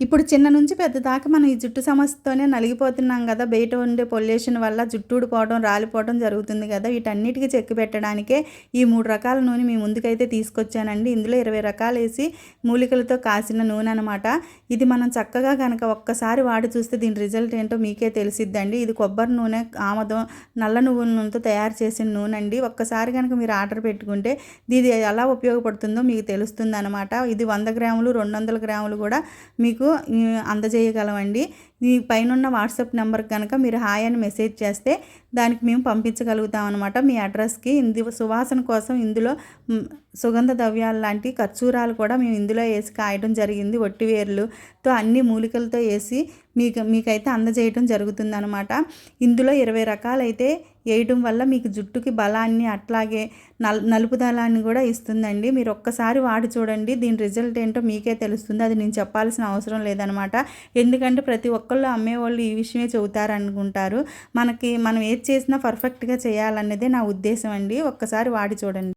ఇప్పుడు చిన్న నుంచి పెద్ద దాకా మనం ఈ జుట్టు సమస్యతోనే నలిగిపోతున్నాం కదా! బయట ఉండే పొల్యూషన్ వల్ల జుట్టు ఊడిపోవడం, రాలిపోవడం జరుగుతుంది కదా! వీటన్నిటికి చెక్ పెట్టడానికే ఈ 3 రకాల నూనె మీ ముందుకైతే తీసుకొచ్చానండి. ఇందులో 20 రకాలేసి మూలికలతో కాసిన నూనె అనమాట. ఇది మనం చక్కగా గనక ఒక్కసారి వాడి చూస్తే దీని రిజల్ట్ ఏంటో మీకే తెలిసిద్దండి. ఇది కొబ్బరి నూనె, ఆముదం, నల్ల నువ్వుల నూనెతో తయారు చేసిన నూనె అండి. ఒక్కసారి గనక మీరు ఆర్డర్ పెట్టుకుంటే ఇది ఎలా ఉపయోగపడుతుందో మీకు తెలుస్తుందనమాట. ఇది 100 గ్రాములు, 200 గ్రాములు కూడా మీకు అందజేయగలమండి. ఈ పైనున్న వాట్సాప్ నెంబర్కి కనుక మీరు హాయ్ అని మెసేజ్ చేస్తే దానికి మేము పంపించగలుగుతాం అనమాట మీ అడ్రస్కి. సువాసన కోసం ఇందులో సుగంధ ద్రవ్యాలు లాంటి ఖర్జూరాలు కూడా మేము ఇందులో వేసి కాయడం జరిగింది. ఒట్టివేర్లుతో అన్ని మూలికలతో వేసి మీకైతే అందజేయడం జరుగుతుందనమాట. ఇందులో 20 రకాలైతే వేయడం వల్ల మీకు జుట్టుకి బలాన్ని అట్లాగే నలుపుదలాన్ని కూడా ఇస్తుందండి. మీరు ఒక్కసారి వాడి చూడండి, దీని రిజల్ట్ ఏంటో మీకే తెలుస్తుంది. అది నేను చెప్పాల్సిన అవసరం లేదనమాట. ఎందుకంటే ప్రతి ఒక్కళ్ళు అమ్మేవాళ్ళు ఈ విషయమే చెబుతారనుకుంటారు. మనం ఏది చేసినా పర్ఫెక్ట్గా చేయాలన్నదే నా ఉద్దేశం అండి. ఒక్కసారి వాడి చూడండి.